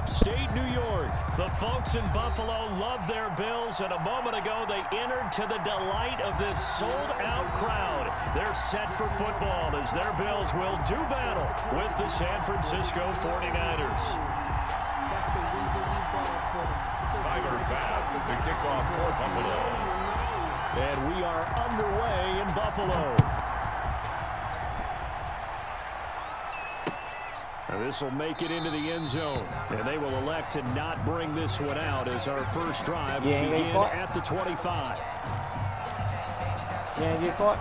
upstate New York. The folks in Buffalo love their Bills, and a moment ago they entered to the delight of this sold-out crowd. They're set for football as their Bills will do battle with the San Francisco 49ers. Tyler pass to kick off for Buffalo. And we are underway in Buffalo. This will make it into the end zone, and they will elect to not bring this one out as our first drive will begin at the 25. She ain't get caught.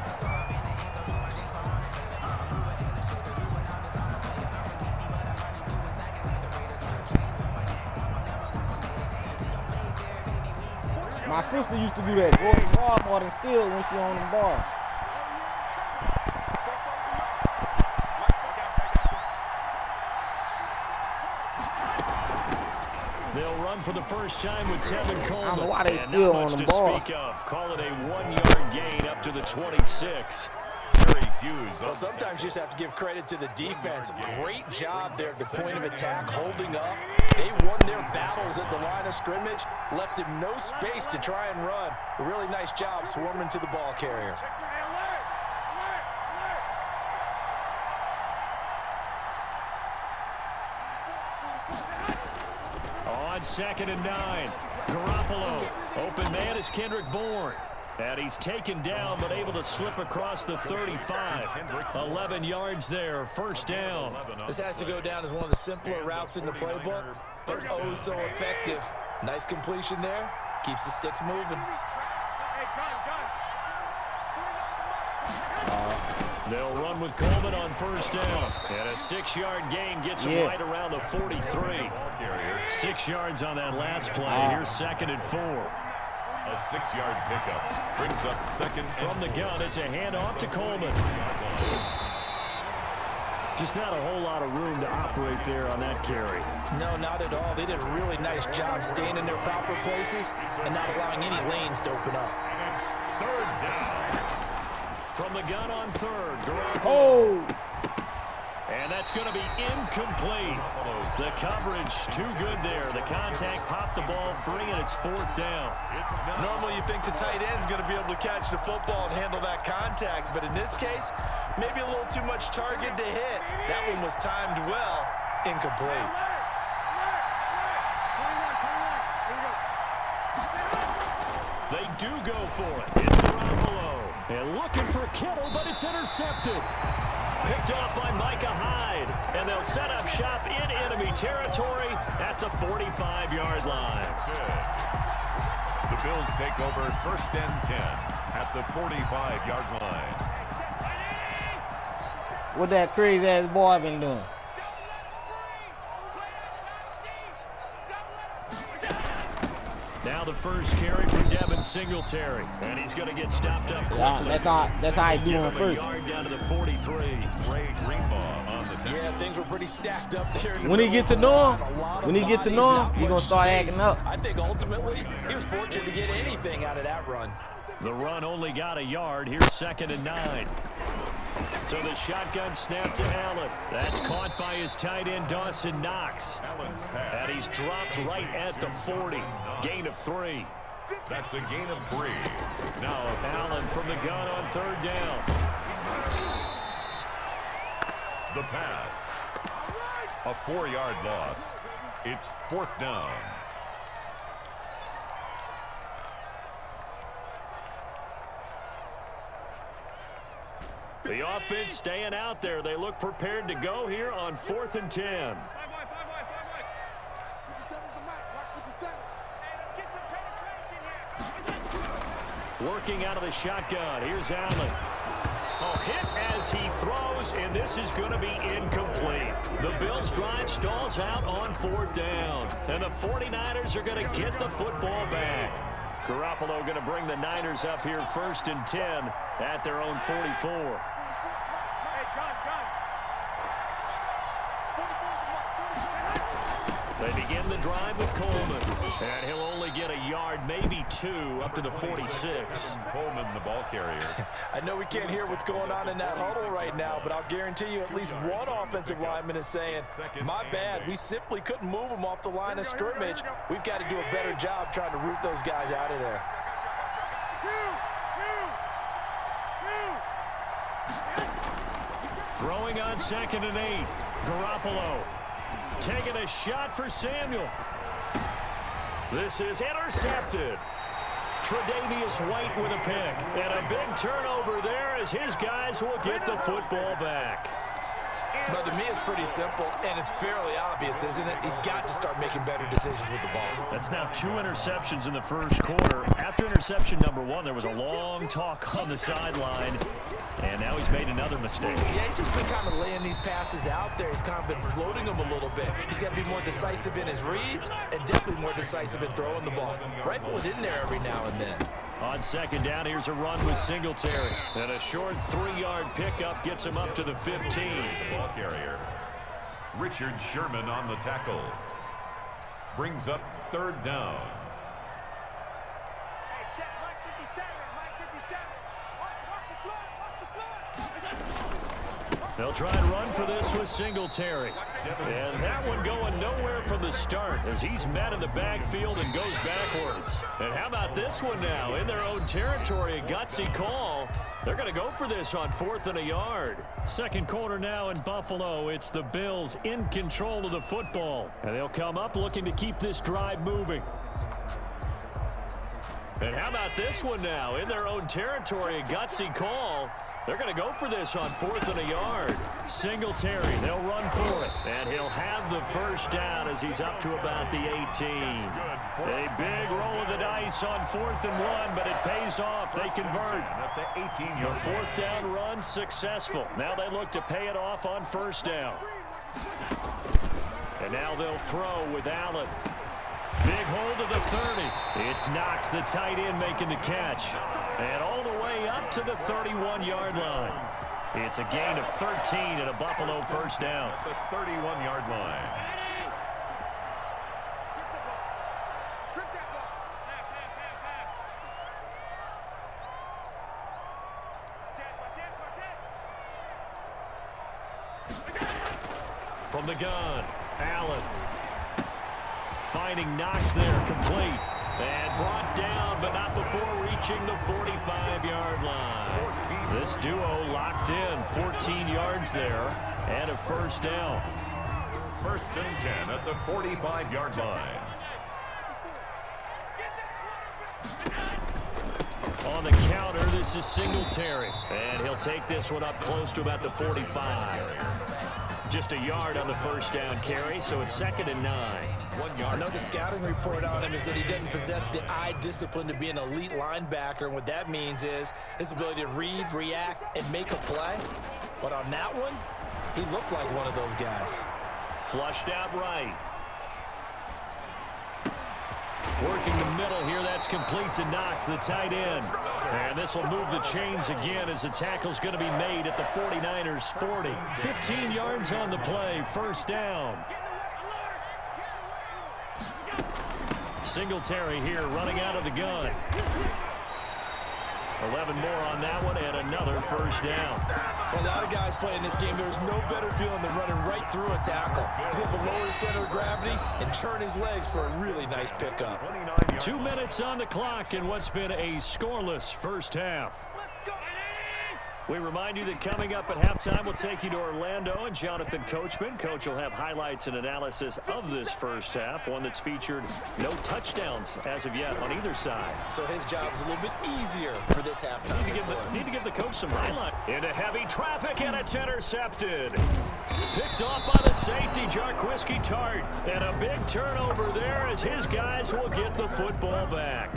My sister used to do that. Go to Walmart and steal when she on them bars. They'll run for the first time with Tevin Coleman. I don't know why they still on the ball. Call it a 1-yard gain up to the 26. Well, sometimes you just have to give credit to the defense. Great job there at the point of attack, holding up. They won their battles at the line of scrimmage, left him no space to try and run. A really nice job swarming to the ball carrier. On 2nd and 9, Garoppolo. Open man is Kendrick Bourne. And he's taken down, but able to slip across the 35. 11 yards there, first down. This has to go down as one of the simpler routes in the playbook, but oh so effective. Nice completion there. Keeps the sticks moving. They'll run with Coleman on first down. And a 6-yard gain gets him right around the 43. 6 yards on that last play. Here's 2nd and 4. A 6-yard pickup brings up 2nd. From the gun, it's a handoff to Coleman. Just not a whole lot of room to operate there on that carry. No, not at all. They did a really nice job staying in their proper places and not allowing any lanes to open up. Third down. From the gun on 3rd, Garoppolo. Oh! And that's going to be incomplete. The coverage too good there. The contact popped the ball free, and it's 4th down. Normally you think the tight end's going to be able to catch the football and handle that contact, but in this case, maybe a little too much target to hit. That one was timed well, incomplete. They do go for it. It's Garoppolo. And looking for Kittle, but it's intercepted. Picked off by Micah Hyde, and they'll set up shop in enemy territory at the 45-yard line. The Bills take over 1st and 10 at the 45-yard line. What that crazy-ass boy been doing? Now the first carry from Devin Singletary, and he's going to get stopped up quickly. Yeah, that's how he doing first. Yard down to the 43. Ray Greenbaugh on the 10. Yeah, things were pretty stacked up there. When he gets to know him, he's gonna start acting up. I think ultimately he was fortunate to get anything out of that run. The run only got a yard. Here's 2nd and 9. So the shotgun snap to Allen. That's caught by his tight end, Dawson Knox. And he's dropped right at the 40. Gain of 3. That's a gain of 3. Now Allen from the gun on 3rd down. The pass. A 4-yard loss. It's 4th down. The offense staying out there. They look prepared to go here on 4th and 10. Working out of the shotgun. Here's Allen. Oh, hit as he throws, and this is going to be incomplete. The Bills' drive stalls out on 4th down, and the 49ers are going to get the football back. Garoppolo going to bring the Niners up here 1st and 10 at their own 44. They begin the drive with Coleman. And he'll only get a yard, maybe 2, up to the 46. Coleman, the ball carrier. I know we can't hear what's going on in that huddle right now, but I'll guarantee you at least one offensive lineman is saying, my bad, we simply couldn't move them off the line of scrimmage. We've got to do a better job trying to root those guys out of there. Throwing on 2nd and 8. Garoppolo taking a shot for Samuel. This is intercepted. Tre'Davious White with a pick. And a big turnover there as his guys will get the football back. But to me, it's pretty simple, and it's fairly obvious, isn't it? He's got to start making better decisions with the ball. That's now 2 interceptions in the first quarter. After interception number 1, there was a long talk on the sideline, and now he's made another mistake. Yeah, he's just been kind of laying these passes out there. He's kind of been floating them a little bit. He's got to be more decisive in his reads and definitely more decisive in throwing the ball. Rifle it in there every now and then. On 2nd down, here's a run with Singletary. And a short 3-yard pickup gets him up to the 15. The ball carrier. Richard Sherman on the tackle. Brings up 3rd down. Hey, check Mike 57. Mike 57. Watch the floor. They'll try and run for this with Singletary. And that one going nowhere from the start as he's met in the backfield and goes backwards. And how about this one now? In their own territory, a gutsy call. They're going to go for this on 4th and a yard. Second quarter now in Buffalo. It's the Bills in control of the football. And they'll come up looking to keep this drive moving. And how about this one now? In their own territory, a gutsy call. They're going to go for this on 4th and a yard. Singletary, they'll run for it. And he'll have the first down as he's up to about the 18. A big roll of the dice on 4th and 1, but it pays off. They convert. The 4th down run successful. Now they look to pay it off on 1st down. And now they'll throw with Allen. Big hold of the 30. It's Knox, the tight end, making the catch. And all the way up to the 31-yard line. It's a gain of 13 and a Buffalo first down. At the 31-yard line. Strip that ball. From the gun, Allen. Finding Knox there, complete. And brought down, but not before reaching the 45-yard line. This duo locked in, 14 yards there, and a first down. 1st and 10 at the 45-yard line. On the counter, this is Singletary. And he'll take this one up close to about the 45. Just a yard on the first down carry, so it's 2nd and 9. 1 yard. I know the scouting report on him is that he doesn't possess the eye discipline to be an elite linebacker, and what that means is his ability to read, react, and make a play. But on that one, he looked like one of those guys. Flushed out right. Working the middle here, that's complete to Knox, the tight end. And this will move the chains again as the tackle's going to be made at the 49ers 40. 15 yards on the play, first down. Singletary here running out of the gun. 11 more on that one and another first down. For a lot of guys playing this game, there's no better feeling than running right through a tackle. He's able to lower his center of gravity and churn his legs for a really nice pickup. 2 minutes on the clock in what's been a scoreless first half. We remind you that coming up at halftime, we'll take you to Orlando and Jonathan Coachman. Coach will have highlights and analysis of this first half, one that's featured no touchdowns as of yet on either side. So his job's a little bit easier for this halftime. Need to give the coach some highlight. Into heavy traffic, and it's intercepted. Picked off by the safety, Jarquiski Tart. And a big turnover there as his guys will get the football back.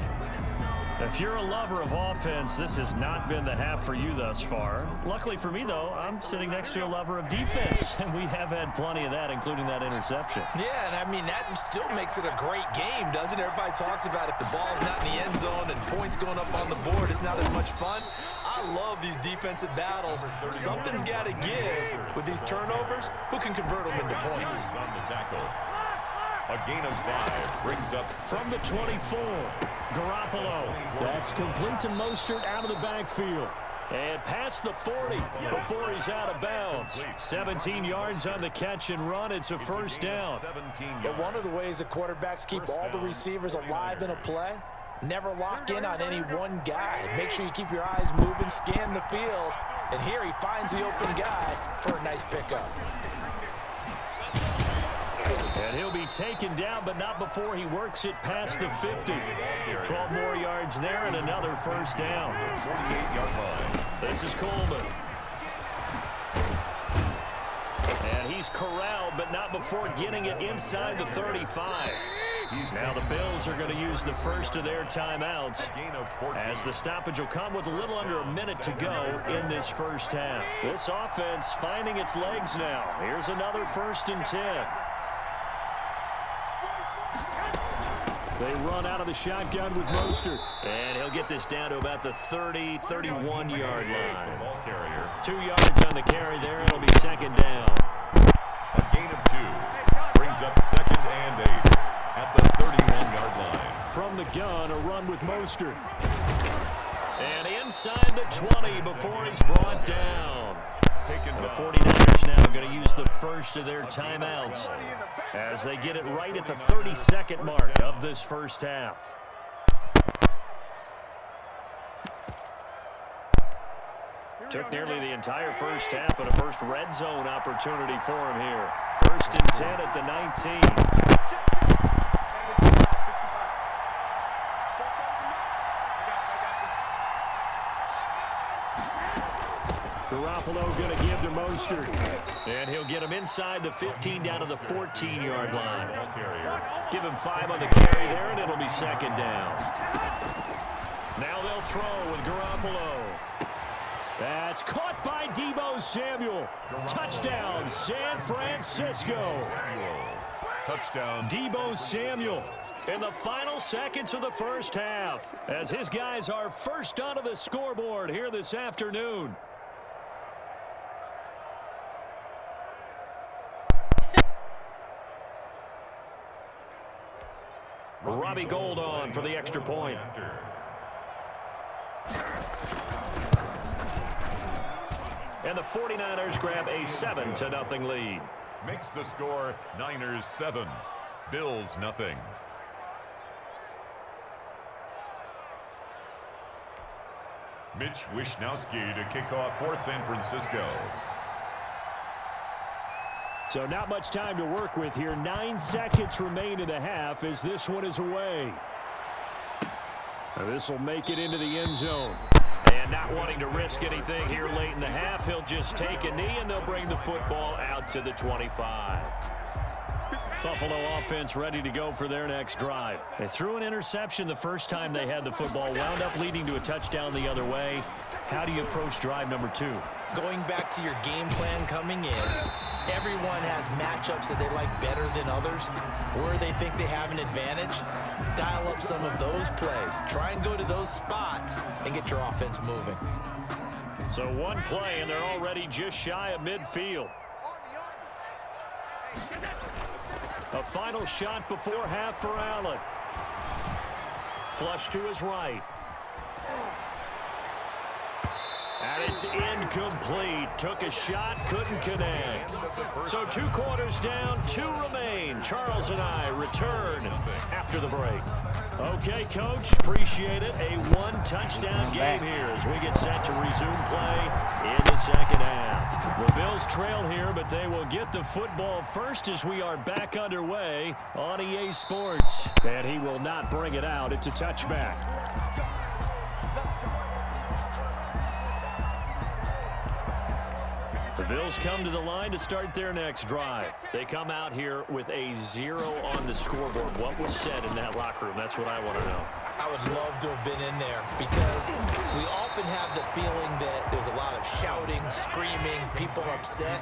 If you're a lover of offense, this has not been the half for you thus far. Luckily for me, though, I'm sitting next to a lover of defense, and we have had plenty of that, including that interception. Yeah, and I mean, that still makes it a great game, doesn't it? Everybody talks about if the ball's not in the end zone and points going up on the board, it's not as much fun. I love these defensive battles. Something's got to give with these turnovers. Who can convert them into points? On the tackle. A gain of 5 brings up from the 24. Garoppolo. That's complete to Mostert out of the backfield. And past the 40 before he's out of bounds. 17 yards on the catch and run. It's a first down. But one of the ways the quarterbacks keep all the receivers alive in a play, never lock in on any one guy. Make sure you keep your eyes moving, scan the field. And here he finds the open guy for a nice pickup. And he'll be taken down, but not before he works it past the 50. 12 more yards there and another first down. 48-yard line. This is Coleman. And he's corralled, but not before getting it inside the 35. Now the Bills are going to use the first of their timeouts, as the stoppage will come with a little under a minute to go in this first half. This offense finding its legs now. Here's another 1st and 10. They run out of the shotgun with Mostert. And he'll get this down to about the 30, 31-yard line. 2 yards on the carry there. It'll be 2nd down. A gain of 2 brings up 2nd and 8 at the 31-yard line. From the gun, a run with Mostert. And inside the 20 before he's brought down. The 49ers now going to use the first of their timeouts as they get it right at the 32nd mark of this first half. Took nearly the entire first half, but a first red zone opportunity for him here. 1st and 10 at the 19. Garoppolo going to give to Mostert. And he'll get him inside the 15 down to the 14-yard line. Give him 5 on the carry there, and it'll be 2nd down. Now they'll throw with Garoppolo. That's caught by Deebo Samuel. Touchdown, San Francisco. Touchdown, Deebo Samuel in the final seconds of the first half, as his guys are first onto the scoreboard here this afternoon. Robbie Gould on for the extra point. And the 49ers grab a 7-0 lead. Makes the score Niners 7, Bills nothing. Mitch Wishnowsky to kick off for San Francisco. So not much time to work with here. 9 seconds remain in the half as this one is away. This will make it into the end zone. And not wanting to risk anything here late in the half, he'll just take a knee and they'll bring the football out to the 25. Buffalo offense ready to go for their next drive. They threw an interception the first time they had the football, wound up leading to a touchdown the other way. How do you approach drive number 2? Going back to your game plan coming in, everyone has matchups that they like better than others, where they think they have an advantage. Dial up some of those plays. Try and go to those spots and get your offense moving. So one play, and they're already just shy of midfield. A final shot before half for Allen. Flush to his right. And it's incomplete. Took a shot, couldn't connect. So 2 quarters down, 2 remain. Charles and I return after the break. Okay, Coach, appreciate it. A 1-touchdown game here as we get set to resume play in the second half. The Bills trail here, but they will get the football first as we are back underway on EA Sports. And he will not bring it out. It's a touchback. The Bills come to the line to start their next drive. They come out here with a 0 on the scoreboard. What was said in that locker room? That's what I want to know. I would love to have been in there because we often have the feeling that there's a lot of shouting, screaming, people upset.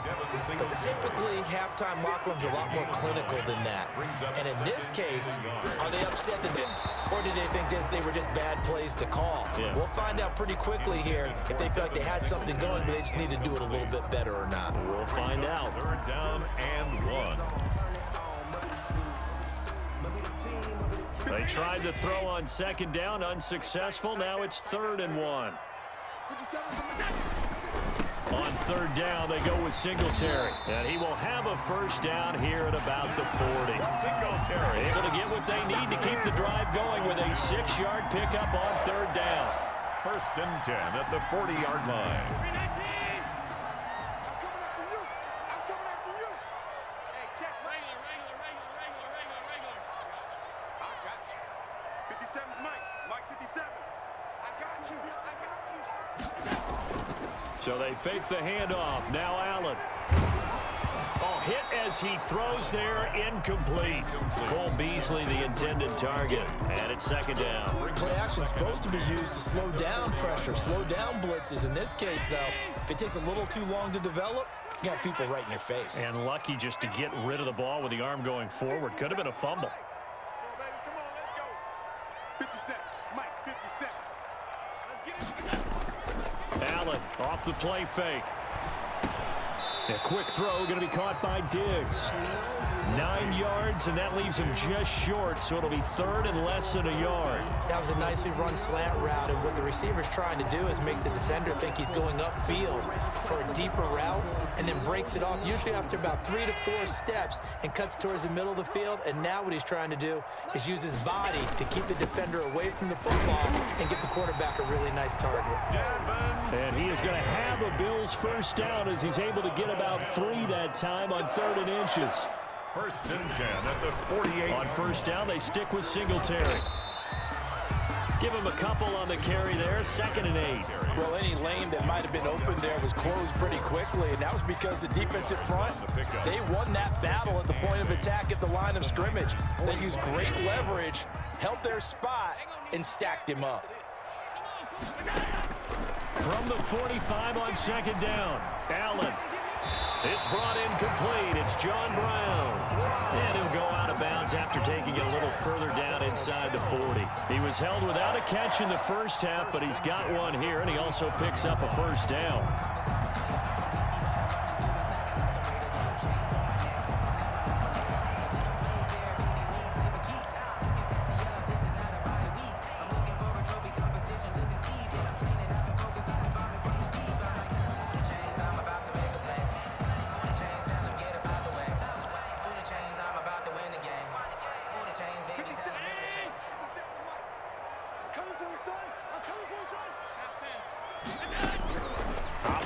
But typically, halftime locker rooms are a lot more clinical than that. And in this case, are they upset that or did they think they were just bad plays to call? Yeah. We'll find out pretty quickly here if they feel like they had something going, but they just need to do it a little bit better or not. We'll find out. 3rd down and 1. tried the throw on second down, unsuccessful. Now it's 3rd and 1. On 3rd down, they go with Singletary. And he will have a first down here at about the 40. Singletary able to get what they need to keep the drive going with a 6-yard pickup on 3rd down. 1st and 10 at the 40-yard line. So they fake the handoff. Now Allen. Oh, hit as he throws there, incomplete. Cole Beasley, the intended target. And it's 2nd down. Play action is supposed to be used to slow down pressure, slow down blitzes. In this case, though, if it takes a little too long to develop, you got people right in your face. And lucky just to get rid of the ball with the arm going forward. Could have been a fumble. Come on, let's go. 57, Mike, 57. Let's get it. Allen off the play fake. A quick throw going to be caught by Diggs. 9 yards, and that leaves him just short, so it'll be 3rd and less than a yard. That was a nicely run slant route, and what the receiver's trying to do is make the defender think he's going upfield for a deeper route, and then breaks it off, usually after about 3 to 4 steps, and cuts towards the middle of the field. And now what he's trying to do is use his body to keep the defender away from the football and get the quarterback a really nice target. And he is going to have a Bills first down as he's able to get about 3 that time on 3rd and inches. 1st and 10 at the 48. On first down, they stick with Singletary. Give him a couple on the carry there. 2nd and 8. Well, any lane that might have been open there was closed pretty quickly, and that was because the defensive front, they won that battle at the point of attack at the line of scrimmage. They used great leverage, held their spot, and stacked him up. From the 45 on 2nd down, Allen. It's brought in complete. It's John Brown. And he'll go out of bounds after taking it a little further down inside the 40. He was held without a catch in the first half, but he's got one here, and he also picks up a first down.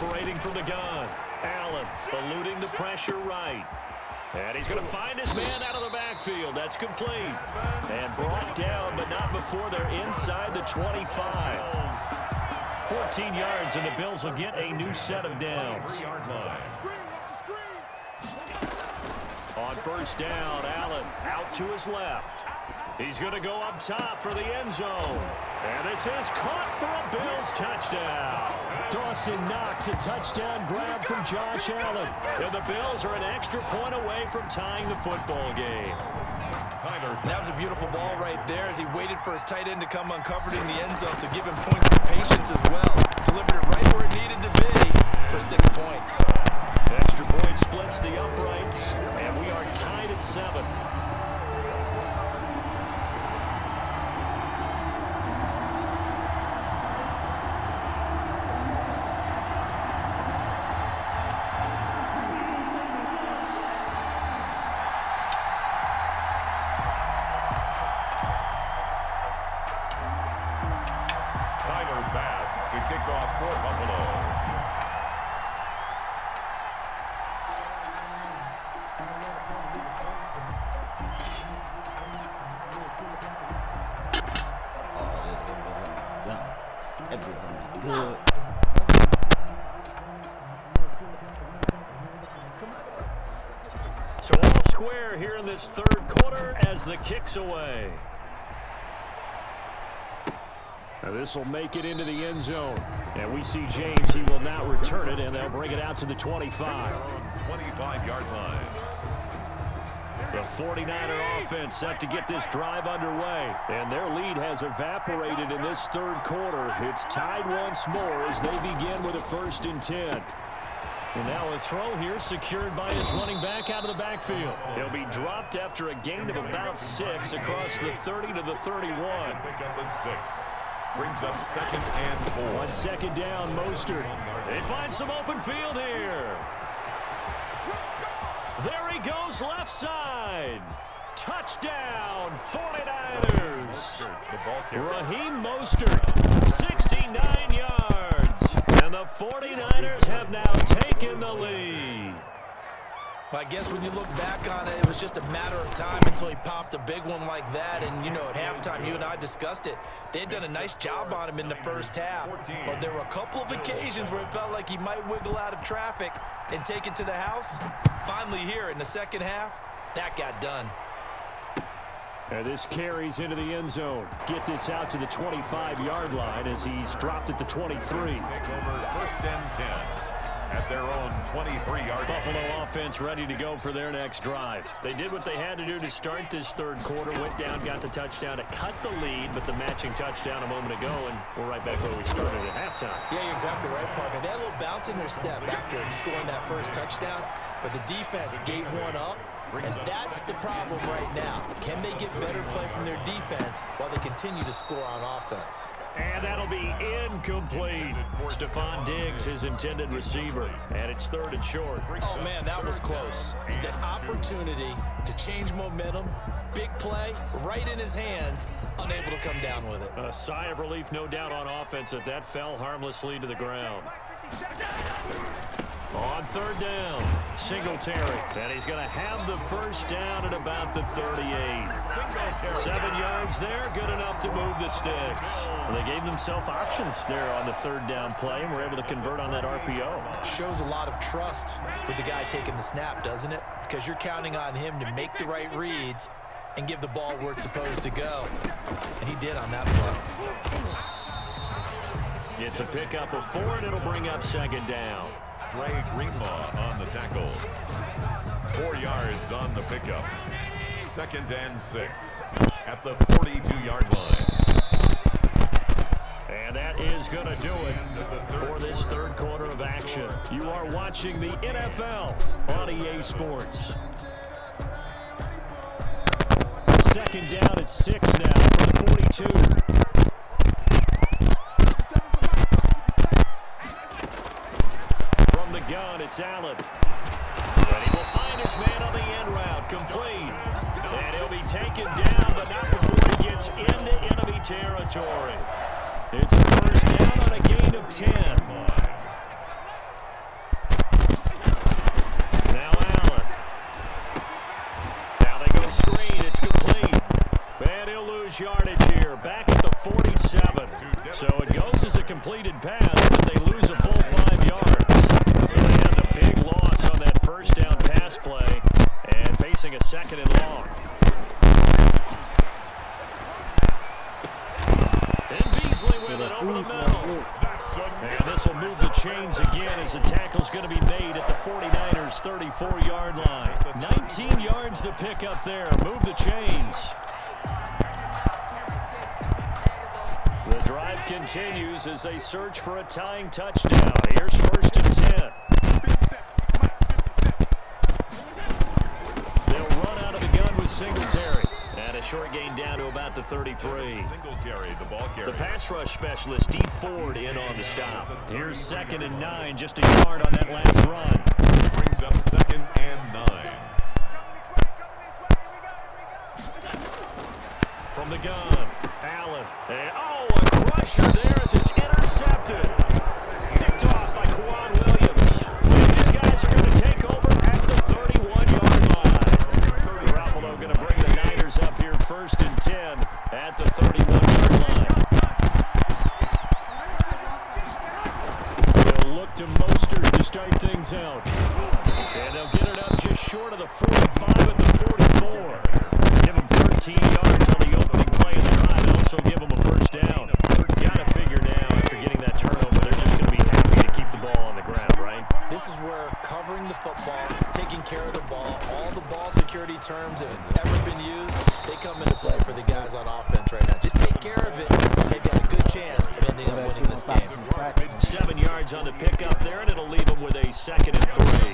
Operating from the gun. Allen eluding the pressure right. And he's going to find his man out of the backfield. That's complete. And brought down, but not before they're inside the 25. 14 yards, and the Bills will get a new set of downs. On first down, Allen out to his left. He's going to go up top for the end zone. And this is caught for a Bills touchdown. Dawson Knox, a touchdown grab from Josh Allen. And the Bills are an extra point away from tying the football game. That was a beautiful ball right there as he waited for his tight end to come uncovered in the end zone to give him points for patience as well. Delivered it right where it needed to be for 6 points. Extra point splits the uprights, and we are tied at 7. So all square here in this third quarter as the kick's away. Now this will make it into the end zone. And we see James, he will not return it, and they'll bring it out to the 25. 25-yard line. The 49er offense set to get this drive underway. And their lead has evaporated in this third quarter. It's tied once more as they begin with a 1st and 10. And now a throw here secured by his running back out of the backfield. He'll be dropped after a gain of about 6 across the 30 to the 31. Pick up at 6. Brings up 2nd and 4. 1 second down, Mostert. They find some open field here. There he goes left side. Touchdown, 49ers. Raheem Mostert, 69 yards. And the 49ers have now taken the lead. Well, I guess when you look back on it, it was just a matter of time until he popped a big one like that. And, you know, at halftime, you and I discussed it. They had done a nice job on him in the first half. But there were a couple of occasions where it felt like he might wiggle out of traffic and take it to the house. Finally here in the second half, that got done. And this carries into the end zone. Get this out to the 25-yard line as he's dropped at the 23. Take over 1st and 10 at their own 23-yard line. Buffalo offense ready to go for their next drive. They did what they had to do to start this third quarter. Went down, got the touchdown to cut the lead, but the matching touchdown a moment ago, and we're right back where we started at halftime. Yeah, you're exactly right, partner. They had a little bounce in their step after scoring that first touchdown, but the defense gave one up. And that's the problem right now. Can they get better play from their defense while they continue to score on offense? And that'll be incomplete. Stephon Diggs, his intended receiver. And it's 3rd and short. Oh, man, that was close. The opportunity to change momentum, big play, right in his hands, unable to come down with it. A sigh of relief, no doubt, on offense that fell harmlessly to the ground. On 3rd down, Singletary. And he's going to have the first down at about the 38. 7 yards there, good enough to move the sticks. Well, they gave themselves options there on the 3rd down play and were able to convert on that RPO. Shows a lot of trust with the guy taking the snap, doesn't it? Because you're counting on him to make the right reads and give the ball where it's supposed to go. And he did on that play. It's a pickup of 4, and it'll bring up 2nd down. Dre Greenlaw on the tackle. 4 yards on the pickup. 2nd and 6 at the 42-yard line. And that is going to do it for this third quarter of action. You are watching the NFL on EA Sports. 2nd down at 6 now from the 42. Gun, it's Allen. And he will find his man on the end route, complete. And he'll be taken down, but not before he gets into enemy territory. It's a 1st down on a gain of 10. Now Allen. Now they go screen, it's complete. And he'll lose yardage here, back at the 47. So it goes as a completed pass, but they lose a full 5 yards. So they have the big loss on that 1st down pass play and facing a 2nd and long. And Beasley with it over the middle. And this will move the chains again as the tackle's going to be made at the 49ers' 34-yard line. 19 yards to pick up there. Move the chains. The drive continues as they search for a tying touchdown. Here's 1st and 10. They'll run out of the gun with Singletary. And a short gain down to about the 33. Singletary, the ball carrier. The pass rush specialist, D. Ford, in on the stop. Here's 2nd and 9, just a yard on that last run. Brings up 2nd and 9. From the gun, Allen. And, a crusher there as it's intercepted. Picked off by Quan Williams. And these guys are going to take over at the 31-yard line. Garoppolo going to bring the Niners up here 1st and 10 at the 31-yard line. They'll look to Mostert to start things out. And they'll get it up just short of the 45 at the 44. Give them 13 yards on the opening play of the drive and also give them a 1st down. Got to figure now after getting that turnover, they're just going to be happy to keep the ball on the ground, right? This is where covering the football, taking care of the ball, all the ball security terms that have ever been used, they come into play for the guys on offense right now. Just take care of it, and they've got a good chance of ending up winning this game. 7 yards on the pickup there, and it'll leave them with a 2nd and 3.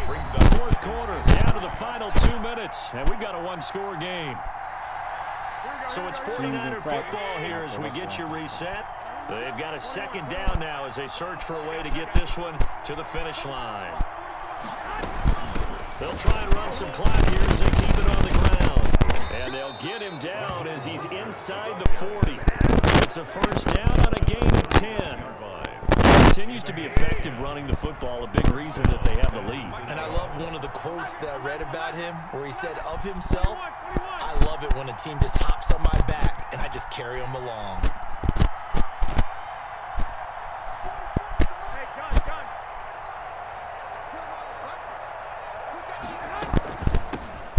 Brings up Fourth quarter, down to the final 2 minutes, and we've got a one-score game. So it's 49er football here as we get you reset. They've got a 2nd down now as they search for a way to get this one to the finish line. They'll try and run some clock here as they keep it on the ground. And they'll get him down as he's inside the 40. It's a first down on a gain of 10. Continues to be effective running the football, a big reason that they have the lead. And I love one of the quotes that I read about him where he said of himself, "I love it when a team just hops on my back and I just carry them along."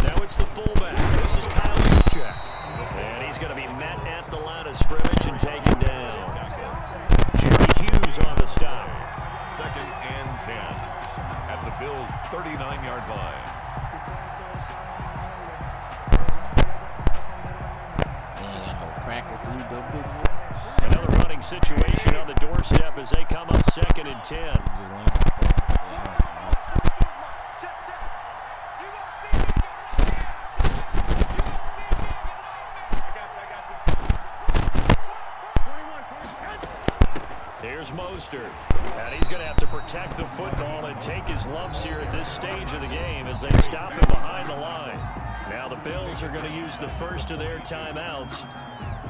Now it's the fullback. This is Kyle Juszczyk. And he's going to be met at the line of scrimmage and taken down. Hughes on the stop. 2nd and 10 at the Bills' 39-yard line. Another running situation on the doorstep as they come up 2nd and 10. Here's Mostert, and he's going to have to protect the football and take his lumps here at this stage of the game as they stop him behind the line. Now the Bills are going to use the first of their timeouts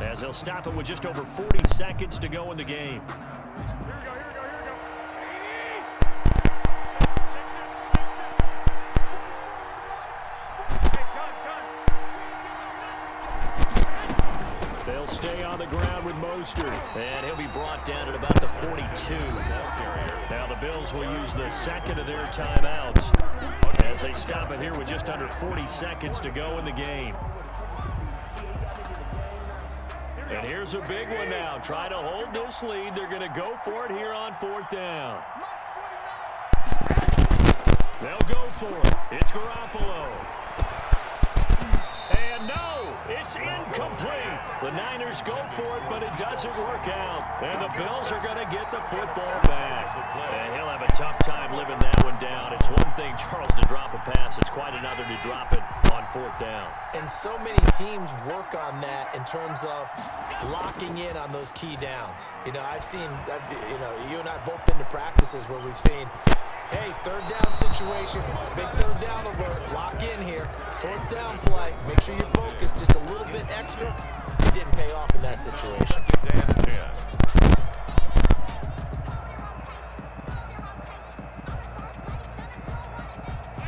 as they'll stop it with just over 40 seconds to go in the game. They'll stay on the ground with Mostert, and he'll be brought down at about the 42. Now the Bills will use the 2nd of their timeouts as they stop it here with just under 40 seconds to go in the game. And here's a big one now. Trying to hold this lead. They're going to go for it here on 4th down. They'll go for it. It's Garoppolo. And no, it's incomplete. The Niners go for it, but it doesn't work out. And the Bills are going to get the football back. And he'll have a tough time living that one down. It's one thing, Charles, to drop a pass. It's quite another to drop it on 4th down. And so many teams work on that in terms of locking in on those key downs. You know, you and I both been to practices where we've seen, hey, 3rd down situation, big 3rd down alert, lock in here. 4th down play, make sure you focus just a little bit extra. It didn't pay off in that situation. 2nd and 10.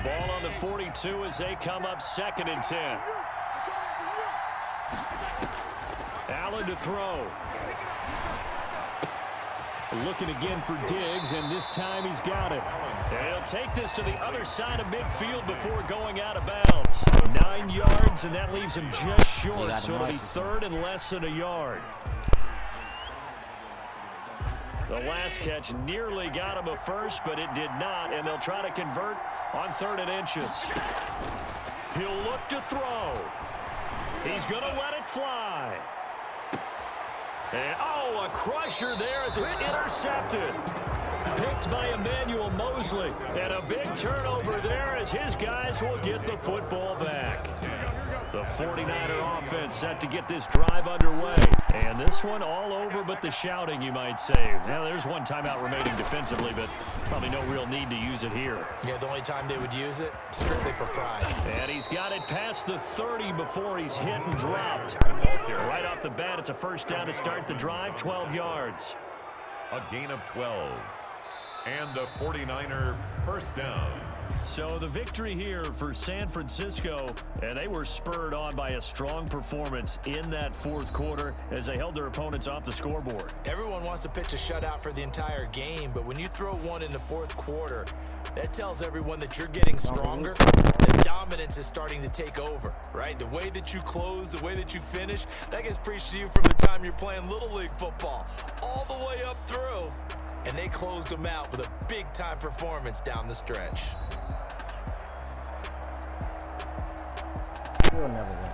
Ball on the 42 as they come up 2nd and 10. Allen to throw. Looking again for Diggs, and this time he's got it. And he'll take this to the other side of midfield before going out of bounds. 9 yards, and that leaves him just short, so it'll be 3rd and less than a yard. The last catch nearly got him a first, but it did not, and they'll try to convert on 3rd and inches. He'll look to throw. He's going to let it fly. And, a crusher there as it's intercepted. Picked by Emmanuel Mosley. And a big turnover there as his guys will get the football back. The 49er offense set to get this drive underway. And this one all over but the shouting, you might say. Now, there's one timeout remaining defensively, but probably no real need to use it here. Yeah, the only time they would use it, strictly for pride. And he's got it past the 30 before he's hit and dropped. Right off the bat, it's a first down to start the drive, 12 yards. A gain of 12. And a 49er first down. So the victory here for San Francisco, and they were spurred on by a strong performance in that 4th quarter as they held their opponents off the scoreboard. Everyone wants to pitch a shutout for the entire game, but when you throw one in the 4th quarter, that tells everyone that you're getting stronger. The dominance is starting to take over, right? The way that you close, the way that you finish, that gets preached to you from the time you're playing Little League football all the way up through. And they closed them out with a big-time performance down the stretch. We'll never win.